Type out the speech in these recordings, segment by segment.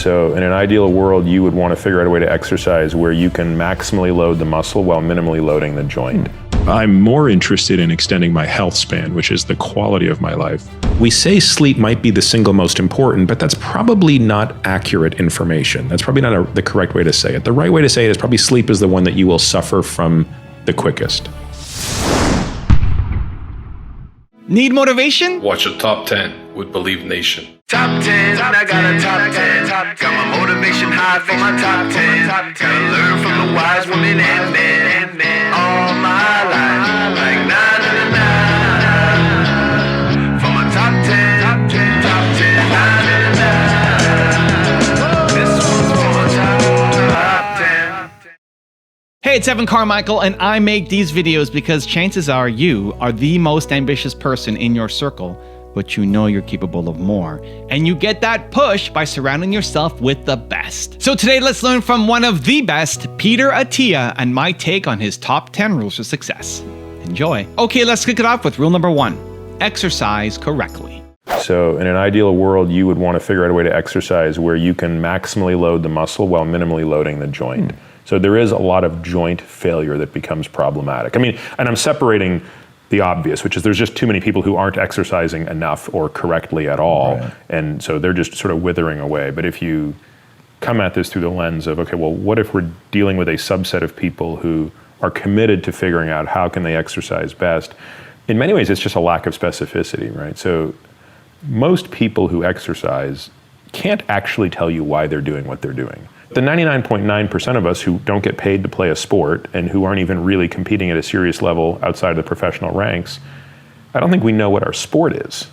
So in an ideal world, you would want to figure out a way to exercise where you can maximally load the muscle while minimally loading the joint. I'm more interested in extending my health span, which is the quality of my life. We say sleep might be the single most important, but that's probably not accurate information. That's probably not the correct way to say it. The right way to say it is probably sleep is the one that you will suffer from the quickest. Need motivation? Watch a Top 10 with Believe Nation. Top 10, I got a top 10. Got my motivation high for my top 10. Gotta learn from the wise women and men. All my life, like 9 for my top 10, top 10, 9. This one's for my top 10. Hey, it's Evan Carmichael, and I make these videos because chances are you are the most ambitious person in your circle, but you know you're capable of more. And you get that push by surrounding yourself with the best. So today, let's learn from one of the best, Peter Attia, and my take on his top 10 rules for success. Enjoy. Okay, let's kick it off with rule number 1. Exercise correctly. So in an ideal world, you would want to figure out a way to exercise where you can maximally load the muscle while minimally loading the joint. So there is a lot of joint failure that becomes problematic. I mean, and I'm separating the obvious, which is there's just too many people who aren't exercising enough or correctly at all. Right. And so they're just sort of withering away. But if you come at this through the lens of, okay, well, what if we're dealing with a subset of people who are committed to figuring out how can they exercise best? In many ways, it's just a lack of specificity, right? So most people who exercise can't actually tell you why they're doing what they're doing. The 99.9% of us who don't get paid to play a sport and who aren't even really competing at a serious level outside of the professional ranks, I don't think we know what our sport is.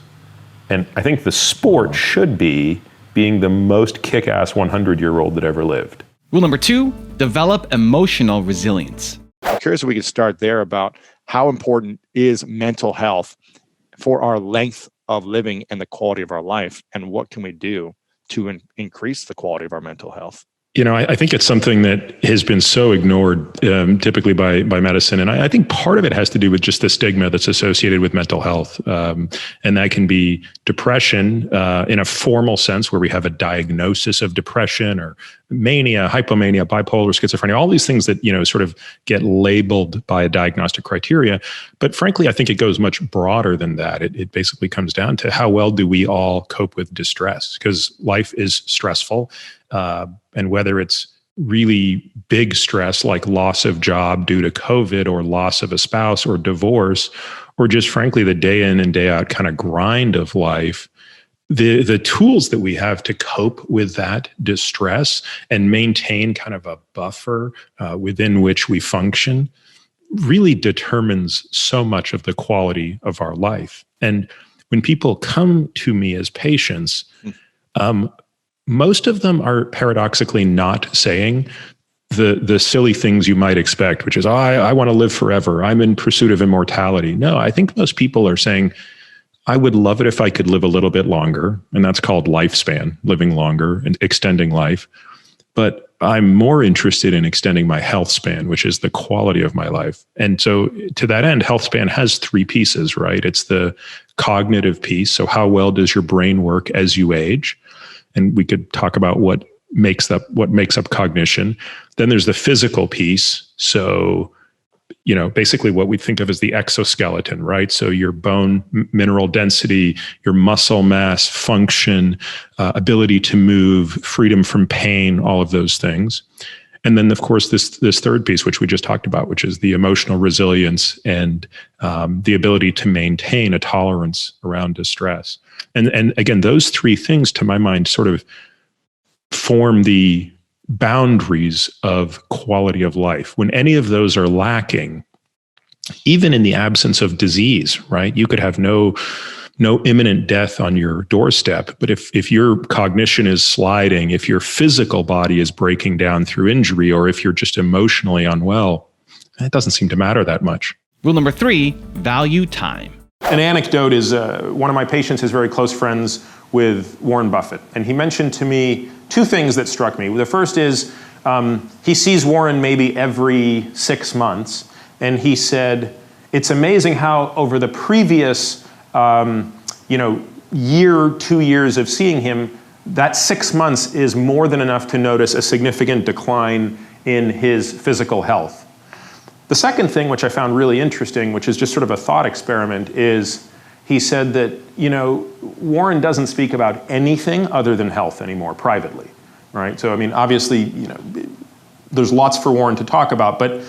And I think the sport should be being the most kick-ass 100-year-old that ever lived. Rule number 2, develop emotional resilience. I'm curious if we could start there about how important is mental health for our length of living and the quality of our life, and what can we do to increase the quality of our mental health? You know, I think it's something that has been so ignored typically by medicine. And I think part of it has to do with just the stigma that's associated with mental health. And that can be depression in a formal sense where we have a diagnosis of depression or mania, hypomania, bipolar, schizophrenia, all these things that, you know, sort of get labeled by a diagnostic criteria. But frankly, I think it goes much broader than that. It basically comes down to how well do we all cope with distress, because life is stressful. And whether it's really big stress like loss of job due to COVID or loss of a spouse or divorce, or just frankly the day in and day out kind of grind of life, the tools that we have to cope with that distress and maintain kind of a buffer within which we function really determines so much of the quality of our life. And when people come to me as patients, most of them are paradoxically not saying the silly things you might expect, which is, oh, I want to live forever. I'm in pursuit of immortality. No, I think most people are saying, I would love it if I could live a little bit longer. And that's called lifespan, living longer and extending life. But I'm more interested in extending my health span, which is the quality of my life. And so to that end, health span has 3 pieces, right? It's the cognitive piece. So how well does your brain work as you age? And we could talk about what makes up cognition. Then there's the physical piece. So, you know, basically what we think of as the exoskeleton, right? So your bone mineral density, your muscle mass, function, ability to move, freedom from pain, all of those things. And then, of course, this third piece, which we just talked about, which is the emotional resilience and the ability to maintain a tolerance around distress. And again, those 3 things, to my mind, sort of form the boundaries of quality of life. When any of those are lacking, even in the absence of disease, right? You could have no imminent death on your doorstep, but if your cognition is sliding, if your physical body is breaking down through injury, or if you're just emotionally unwell, it doesn't seem to matter that much. Rule number 3, value time. An anecdote is one of my patients is very close friends with Warren Buffett. And he mentioned to me 2 things that struck me. The first is he sees Warren maybe every 6 months. And he said, it's amazing how over the previous year, 2 years of seeing him, that 6 months is more than enough to notice a significant decline in his physical health. The second thing, which I found really interesting, which is just sort of a thought experiment, is he said that, Warren doesn't speak about anything other than health anymore privately, right? So, I mean, obviously, there's lots for Warren to talk about, but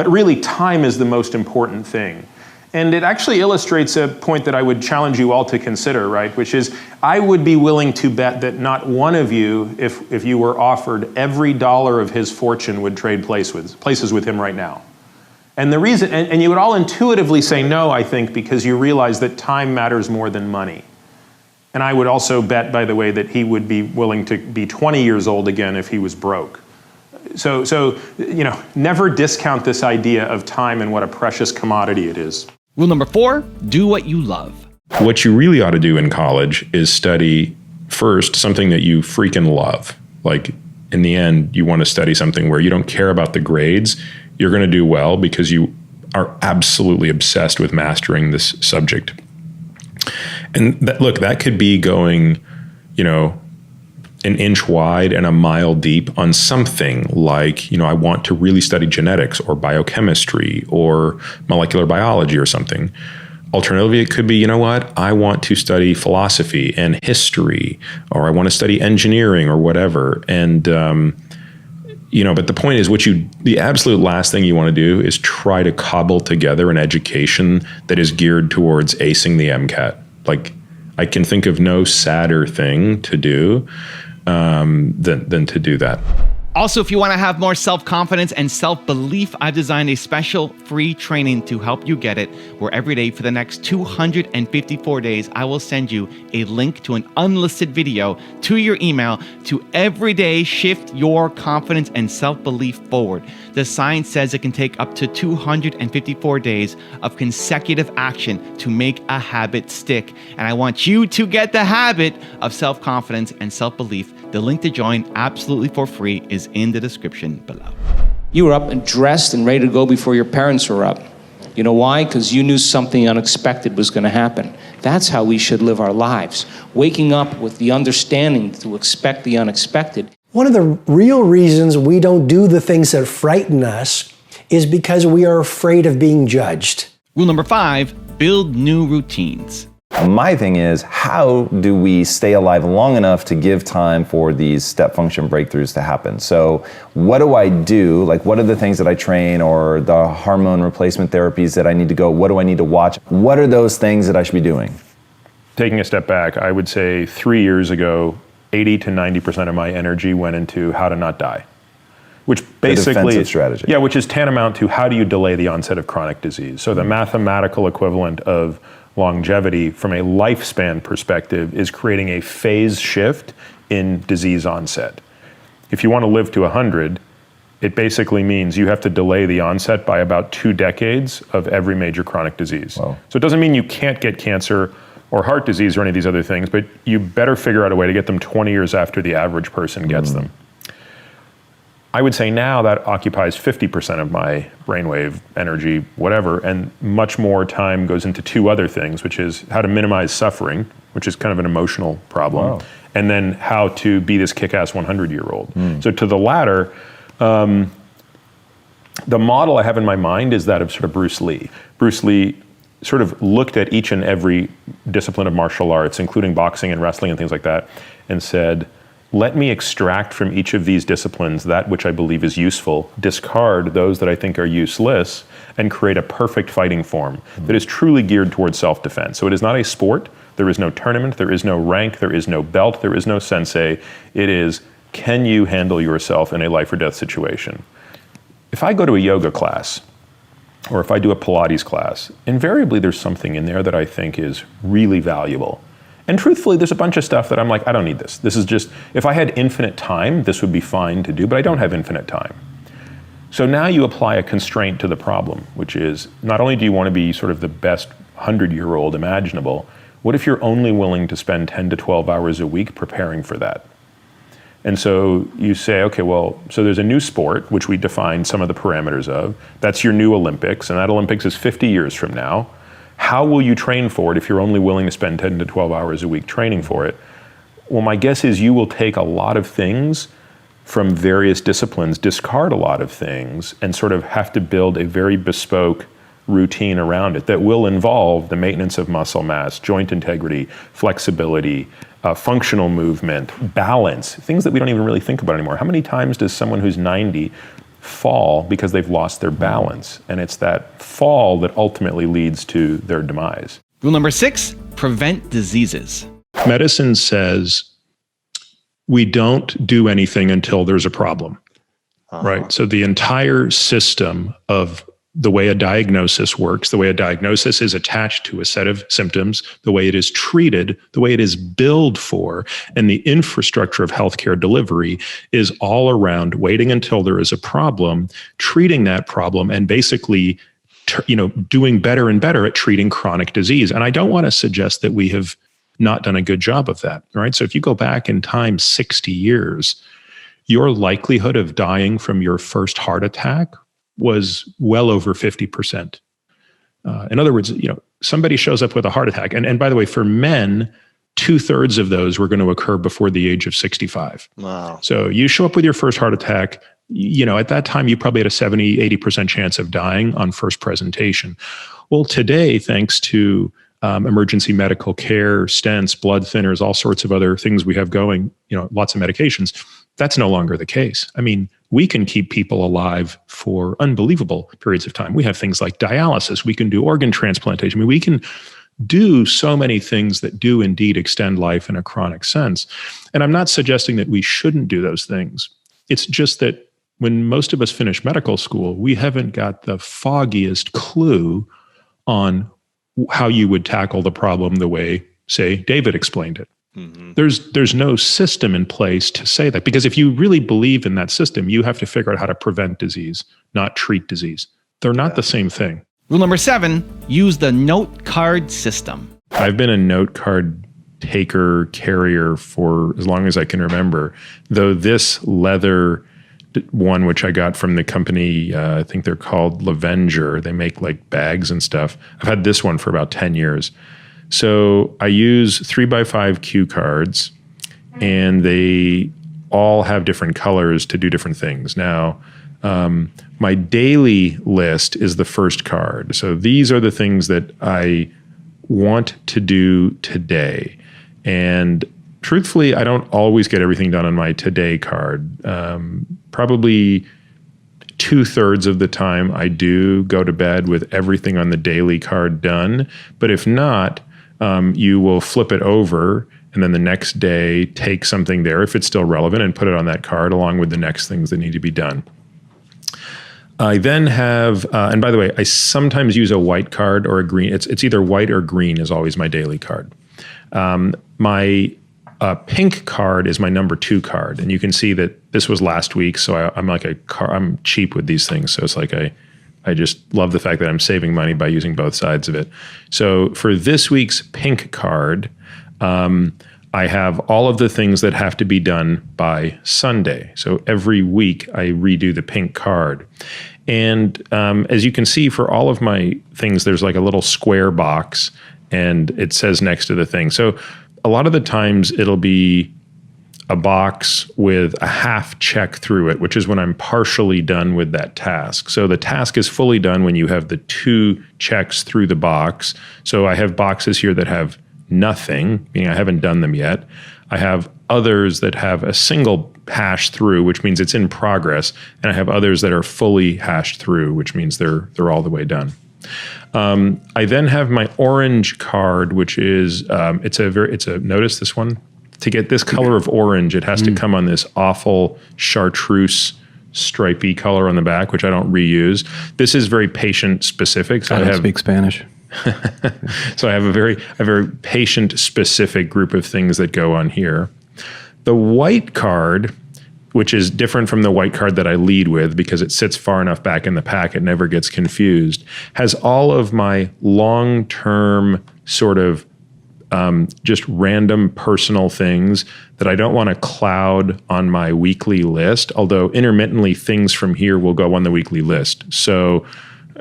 really time is the most important thing. And it actually illustrates a point that I would challenge you all to consider, right? Which is, I would be willing to bet that not one of you, if you were offered every dollar of his fortune, would trade places with him right now. And the reason, and you would all intuitively say no, I think, because you realize that time matters more than money. And I would also bet, by the way, that he would be willing to be 20 years old again if he was broke. So never discount this idea of time and what a precious commodity it is. Rule number 4, do what you love. What you really ought to do in college is study first something that you freaking love. Like, in the end, you want to study something where you don't care about the grades. You're going to do well because you are absolutely obsessed with mastering this subject. And that could be going, an inch wide and a mile deep on something like, I want to really study genetics or biochemistry or molecular biology or something. Alternatively, it could be, I want to study philosophy and history, or I want to study engineering or whatever. And, but the point is, the absolute last thing you want to do is try to cobble together an education that is geared towards acing the MCAT. Like, I can think of no sadder thing to do than to do that. Also, if you want to have more self-confidence and self-belief, I've designed a special free training to help you get it, where every day for the next 254 days, I will send you a link to an unlisted video to your email to every day shift your confidence and self-belief forward. The science says it can take up to 254 days of consecutive action to make a habit stick. And I want you to get the habit of self-confidence and self-belief. The link to join absolutely for free is in the description below. You were up and dressed and ready to go before your parents were up. You know why? Because you knew something unexpected was going to happen. That's how we should live our lives. Waking up with the understanding to expect the unexpected. One of the real reasons we don't do the things that frighten us is because we are afraid of being judged. Rule number 5, build new routines. My thing is, how do we stay alive long enough to give time for these step function breakthroughs to happen? So what do I do? Like, what are the things that I train, or the hormone replacement therapies that I need to go? What do I need to watch? What are those things that I should be doing? Taking a step back, I would say 3 years ago, 80 to 90% of my energy went into how to not die, which basically, the defensive strategy. Yeah, which is tantamount to how do you delay the onset of chronic disease. So the mathematical equivalent of longevity from a lifespan perspective is creating a phase shift in disease onset. If you want to live to 100, it basically means you have to delay the onset by about 2 decades of every major chronic disease. Wow. So it doesn't mean you can't get cancer or heart disease or any of these other things, but you better figure out a way to get them 20 years after the average person gets them. I would say now that occupies 50% of my brainwave energy, whatever, and much more time goes into 2 other things, which is how to minimize suffering, which is kind of an emotional problem, Wow. and then how to be this kick-ass 100-year-old. So to the latter, the model I have in my mind is that of sort of Bruce Lee. Bruce Lee sort of looked at each and every discipline of martial arts, including boxing and wrestling and things like that, and said, let me extract from each of these disciplines that which I believe is useful, discard those that I think are useless, and create a perfect fighting form that is truly geared towards self-defense. So it is not a sport. There is no tournament. There is no rank. There is no belt. There is no sensei. It is, can you handle yourself in a life or death situation? If I go to a yoga class, or if I do a Pilates class, invariably there's something in there that I think is really valuable. And truthfully, there's a bunch of stuff that I'm like, I don't need this. This is just, if I had infinite time, this would be fine to do, but I don't have infinite time. So now you apply a constraint to the problem, which is, not only do you want to be sort of the best 100-year-old imaginable, what if you're only willing to spend 10 to 12 hours a week preparing for that? And so you say, okay, well, so there's a new sport, which we define some of the parameters of. That's your new Olympics, and that Olympics is 50 years from now. How will you train for it if you're only willing to spend 10 to 12 hours a week training for it? Well, my guess is you will take a lot of things from various disciplines, discard a lot of things, and sort of have to build a very bespoke routine around it that will involve the maintenance of muscle mass, joint integrity, flexibility, functional movement, balance, things that we don't even really think about anymore. How many times does someone who's 90 fall because they've lost their balance? And it's that fall that ultimately leads to their demise. Rule number 6, prevent diseases. Medicine says we don't do anything until there's a problem, right? So the entire system of the way a diagnosis works, the way a diagnosis is attached to a set of symptoms, the way it is treated, the way it is billed for, and the infrastructure of healthcare delivery is all around waiting until there is a problem, treating that problem, and basically doing better and better at treating chronic disease. And I don't want to suggest that we have not done a good job of that, right? So if you go back in time 60 years, your likelihood of dying from your first heart attack was well over 50%. In other words, somebody shows up with a heart attack. And by the way, for men, 2/3 of those were going to occur before the age of 65. Wow. So you show up with your first heart attack, at that time, you probably had a 70, 80% chance of dying on first presentation. Well, today, thanks to emergency medical care, stents, blood thinners, all sorts of other things we have going, lots of medications, that's no longer the case. I mean, we can keep people alive for unbelievable periods of time. We have things like dialysis. We can do organ transplantation. I mean, we can do so many things that do indeed extend life in a chronic sense. And I'm not suggesting that we shouldn't do those things. It's just that when most of us finish medical school, we haven't got the foggiest clue on how you would tackle the problem the way, say, David explained it. Mm-hmm. There's no system in place to say that, because if you really believe in that system, you have to figure out how to prevent disease, not treat disease. They're not the same thing. Rule number 7, use the note card system. I've been a note card taker, carrier for as long as I can remember, though this leather one, which I got from the company, I think they're called Lavenger. They make like bags and stuff. I've had this one for about 10 years. So I use 3x5 cue cards, and they all have different colors to do different things. Now, my daily list is the first card. So these are the things that I want to do today. And truthfully, I don't always get everything done on my today card. Probably 2/3 of the time I do go to bed with everything on the daily card done. But if not, you will flip it over and then the next day take something there, if it's still relevant, and put it on that card along with the next things that need to be done. I then have, and by the way, I sometimes use a white card or a green. It's either white or green is always my daily card. My pink card is my number 2 card, and you can see that this was last week. So I'm cheap with these things. So it's like I just love the fact that I'm saving money by using both sides of it. So for this week's pink card, I have all of the things that have to be done by Sunday. So every week I redo the pink card. And as you can see, for all of my things, there's like a little square box, and it says next to the thing. So a lot of the times it'll be a box with a half check through it, which is when I'm partially done with that task. So the task is fully done when you have the 2 checks through the box. So I have boxes here that have nothing, meaning I haven't done them yet. I have others that have a single hash through, which means it's in progress. And I have others that are fully hashed through, which means they're all the way done. I then have my orange card, which is, notice this one? To get this color of orange, it has to come on this awful chartreuse stripy color on the back, which I don't reuse. This is very patient specific. So I don't speak Spanish. So I have a very patient specific group of things that go on here. The white card, which is different from the white card that I lead with because it sits far enough back in the pack, it never gets confused, has all of my long-term sort of just random personal things that I don't want to cloud on my weekly list, although intermittently things from here will go on the weekly list. So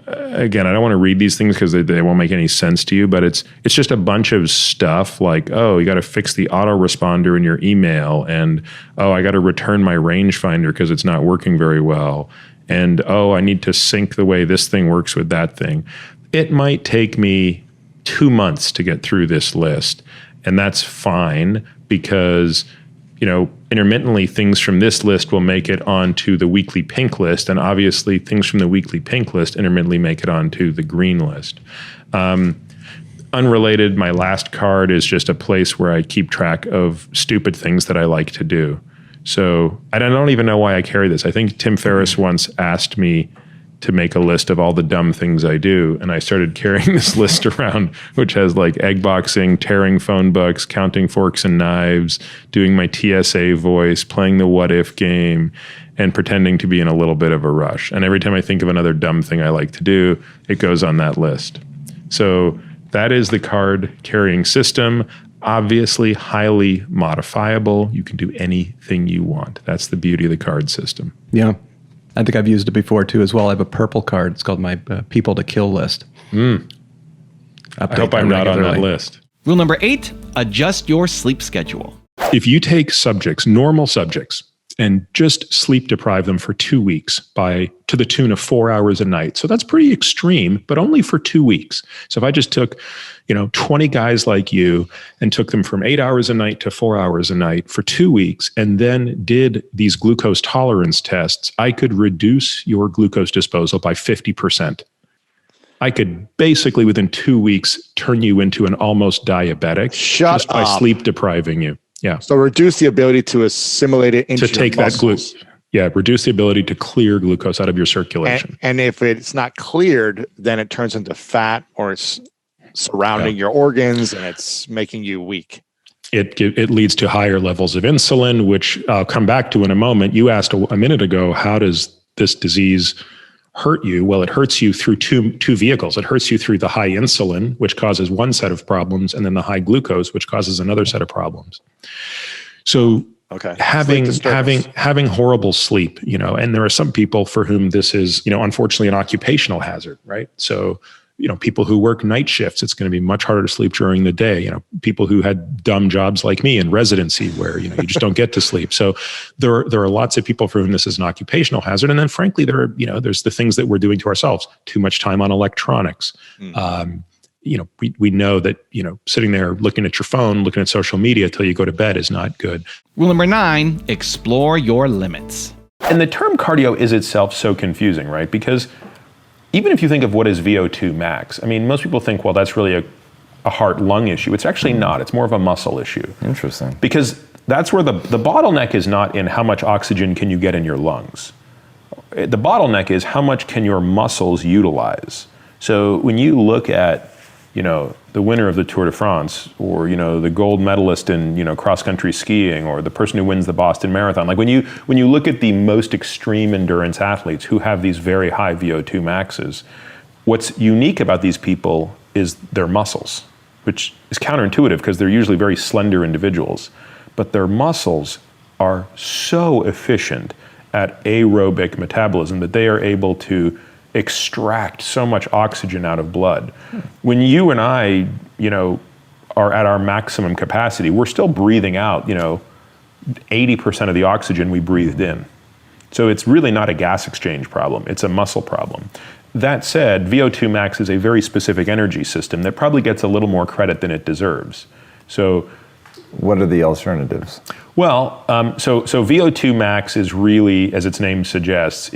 again, I don't want to read these things because they won't make any sense to you, but it's just a bunch of stuff like, oh, you got to fix the autoresponder in your email, and oh, I got to return my rangefinder because it's not working very well, and oh, I need to sync the way this thing works with that thing. It might take me 2 months to get through this list, and that's fine because, you know, intermittently things from this list will make it onto the weekly pink list, and obviously things from the weekly pink list intermittently make it onto the green list. Unrelated, my last card is just a place where I keep track of stupid things that I like to do. So I don't even know why I carry this. I think Tim Ferriss once asked me to make a list of all the dumb things I do. And I started carrying this list around, which has like egg boxing, tearing phone books, counting forks and knives, doing my TSA voice, playing the what if game, and pretending to be in a little bit of a rush. And every time I think of another dumb thing I like to do, it goes on that list. So that is the card carrying system. Obviously highly modifiable. You can do anything you want. That's the beauty of the card system. Yeah. I think I've used it before too as well. I have a purple card. It's called my people to kill list. I hope I'm not on that list. Rule number 8, adjust your sleep schedule. If you take subjects, normal subjects, and just sleep deprive them for 2 weeks to the tune of 4 hours a night. So that's pretty extreme, but only for 2 weeks. So if I just took, 20 guys like you and took them from 8 hours a night to 4 hours a night for 2 weeks, and then did these glucose tolerance tests, I could reduce your glucose disposal by 50%. I could basically within 2 weeks turn you into an almost diabetic just by sleep depriving you. Yeah. So reduce the ability to assimilate it into your muscles. Reduce the ability to clear glucose out of your circulation. And if it's not cleared, then it turns into fat, or it's surrounding your organs, and it's making you weak. It leads to higher levels of insulin, which I'll come back to in a moment. You asked a minute ago, how does this disease hurt you? Well, it hurts you through two vehicles. It hurts you through the high insulin, which causes one set of problems, and then the high glucose, which causes another set of problems. So having horrible sleep, and there are some people for whom this is, unfortunately an occupational hazard, right? So, people who work night shifts, it's going to be much harder to sleep during the day. People who had dumb jobs like me in residency where, you just don't get to sleep. So there are lots of people for whom this is an occupational hazard. And then frankly, there's the things that we're doing to ourselves, too much time on electronics. We know that, sitting there looking at your phone, looking at social media till you go to bed is not good. Rule number 9, explore your limits. And the term cardio is itself so confusing, right? Because even if you think of what is VO2 max, most people think, well, that's really a heart-lung issue. It's actually not. It's more of a muscle issue. Interesting. Because that's where the bottleneck is not in how much oxygen can you get in your lungs. The bottleneck is how much can your muscles utilize. So when you look at, the winner of the Tour de France, or, the gold medalist in, cross-country skiing, or the person who wins the Boston Marathon, like when you look at the most extreme endurance athletes who have these very high VO2 maxes, what's unique about these people is their muscles, which is counterintuitive because they're usually very slender individuals, but their muscles are so efficient at aerobic metabolism that they are able to extract so much oxygen out of blood. When you and I, are at our maximum capacity, we're still breathing out, 80% of the oxygen we breathed in. So it's really not a gas exchange problem, it's a muscle problem. That said, VO2 max is a very specific energy system that probably gets a little more credit than it deserves. So what are the alternatives? Well, so VO2 max is really, as its name suggests,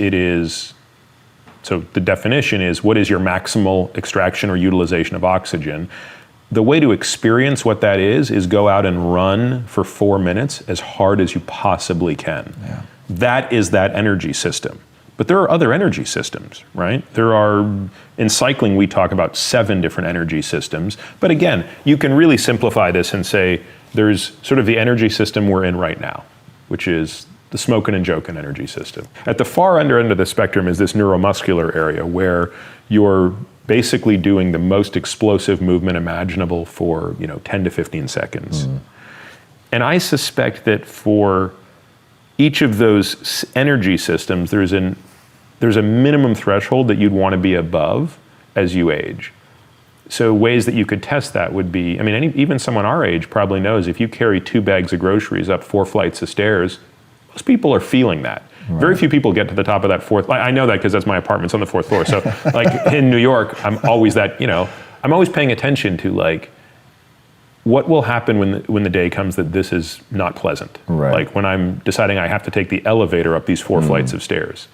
so the definition is, what is your maximal extraction or utilization of oxygen? The way to experience what that is go out and run for 4 minutes as hard as you possibly can. Yeah. That is that energy system. But there are other energy systems, right? In cycling, we talk about 7 different energy systems. But again, you can really simplify this and say, there's sort of the energy system we're in right now, which is the smoking and joking energy system. At the far end of the spectrum is this neuromuscular area where you're basically doing the most explosive movement imaginable for 10 to 15 seconds. And I suspect that for each of those energy systems, there's an there's a minimum threshold that you'd want to be above as you age. So ways that you could test that would be, I mean, even someone our age probably knows if you carry 2 bags of groceries up 4 flights of stairs, most people are feeling that. Right. Very few people get to the top of that 4th. I know that because that's my apartment's on the 4th floor. So like in New York, I'm always I'm always paying attention to like, what will happen when the day comes that this is not pleasant? Right. Like when I'm deciding I have to take the elevator up these 4 flights of stairs.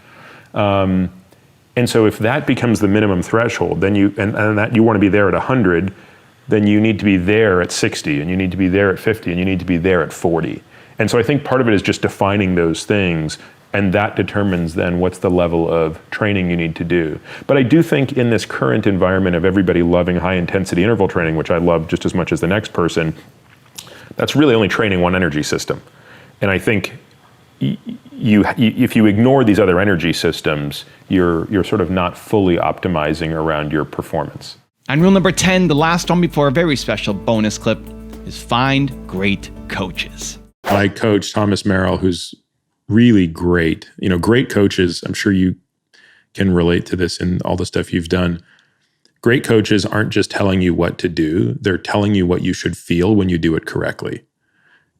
And so if that becomes the minimum threshold, then and that you want to be there at 100, then you need to be there at 60, and you need to be there at 50, and you need to be there at 40. And so I think part of it is just defining those things, and that determines then what's the level of training you need to do. But I do think in this current environment of everybody loving high intensity interval training, which I love just as much as the next person, that's really only training one energy system. And I think if you ignore these other energy systems, you're sort of not fully optimizing around your performance. And rule number 10, the last one before a very special bonus clip, is find great coaches. I coach Thomas Merrill, who's really great. Great coaches, I'm sure you can relate to this in all the stuff you've done. Great coaches aren't just telling you what to do, they're telling you what you should feel when you do it correctly.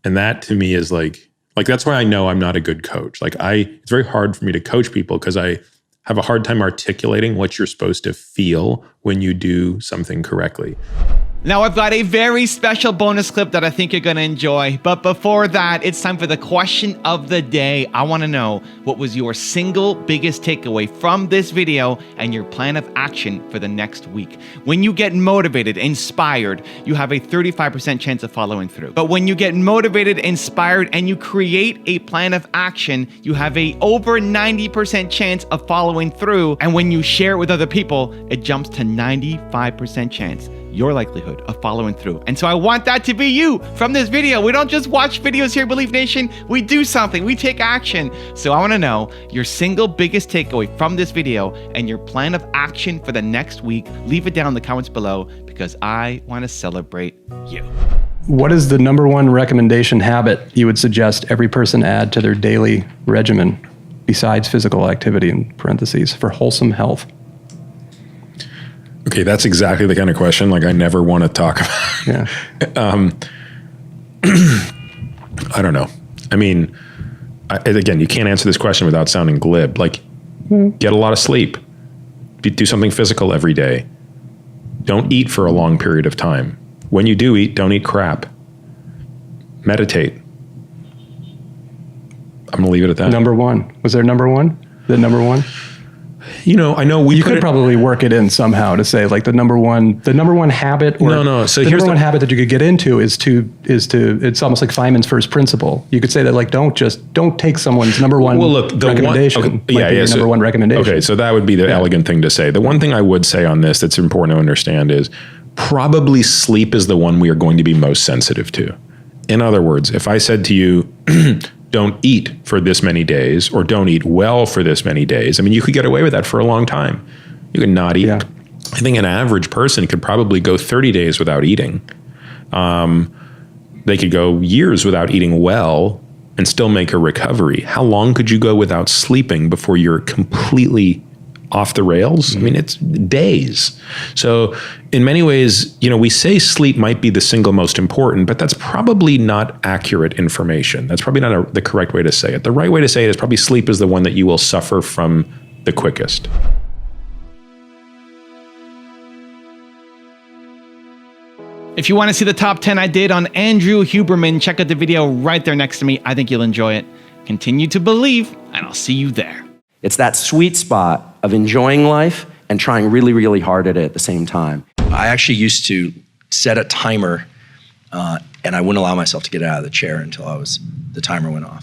And that to me is like that's why I know I'm not a good coach. It's very hard for me to coach people because I have a hard time articulating what you're supposed to feel when you do something correctly. Now I've got a very special bonus clip that I think you're going to enjoy. But before that, it's time for the question of the day. I want to know, what was your single biggest takeaway from this video and your plan of action for the next week? When you get motivated, inspired, you have a 35% chance of following through. But when you get motivated, inspired, and you create a plan of action, you have a over 90% chance of following through. And when you share it with other people, it jumps to 95% chance. Your likelihood of following through. And so I want that to be you from this video. We don't just watch videos here, Believe Nation. We do something. We take action. So I want to know your single biggest takeaway from this video and your plan of action for the next week. Leave it down in the comments below because I want to celebrate you. What is the number one recommendation habit you would suggest every person add to their daily regimen besides physical activity, in parentheses, for wholesome health? Okay, that's exactly the kind of question I never want to talk about. Yeah. I don't know. I mean, again, you can't answer this question without sounding glib. Get a lot of sleep. Do something physical every day. Don't eat for a long period of time. When you do eat, don't eat crap. Meditate. I'm going to leave it at that. Number one. Was there number one? The number one? I know you could probably work it in somehow to say the number one habit, or no. So the number one habit that you could get into is to it's almost like Feynman's first principle. You could say that don't take someone's number one recommendation. Number one recommendation. Okay, so that would be the elegant thing to say. The one thing I would say on this that's important to understand is probably sleep is the one we are going to be most sensitive to. In other words, if I said to you, don't eat for this many days, or don't eat well for this many days. I mean, you could get away with that for a long time. You could not eat. Yeah. I think an average person could probably go 30 days without eating. They could go years without eating well and still make a recovery. How long could you go without sleeping before you're completely off the rails? I mean, it's days. So in many ways, we say sleep might be the single most important, but that's probably not accurate information. That's probably not the correct way to say it. The right way to say it is probably sleep is the one that you will suffer from the quickest. If you want to see the top 10 I did on Andrew Huberman, check out the video right there next to me. I think you'll enjoy it. Continue to believe, and I'll see you there. It's that sweet spot of enjoying life and trying really, really hard at it at the same time. I actually used to set a timer and I wouldn't allow myself to get out of the chair until the timer went off.